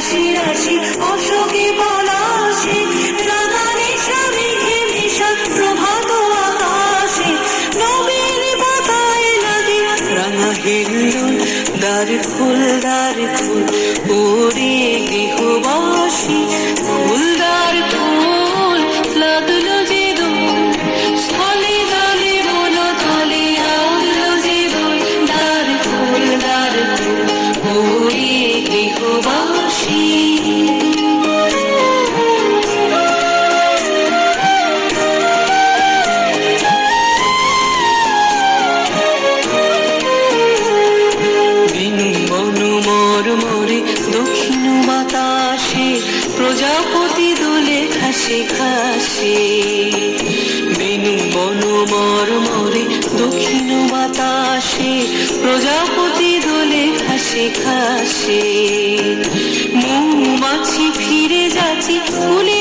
রাশি রাশি অশোকে পলাশে রাধারে স্বামীকে মিশন প্রভাত আকাশে নবীন পাতায় লাগে রাঙা হিন্দুল দ্বার ফুল ওরে গৃহবাসী ফুলদার ফুল লাগলো যে দোল স্থলে জলে বন তলে আউলো যে দোল দ্বার ফুল ওরে গৃহবাসী দক্ষিণ বাতাসে প্রজাপতি দোলে খাসে খাসে বেনু বন মরমরে দক্ষিণ বাতাসে প্রজাপতি দোলে খাসে খাসে মৌমাছি ফিরে যাচ্ছি ফুলে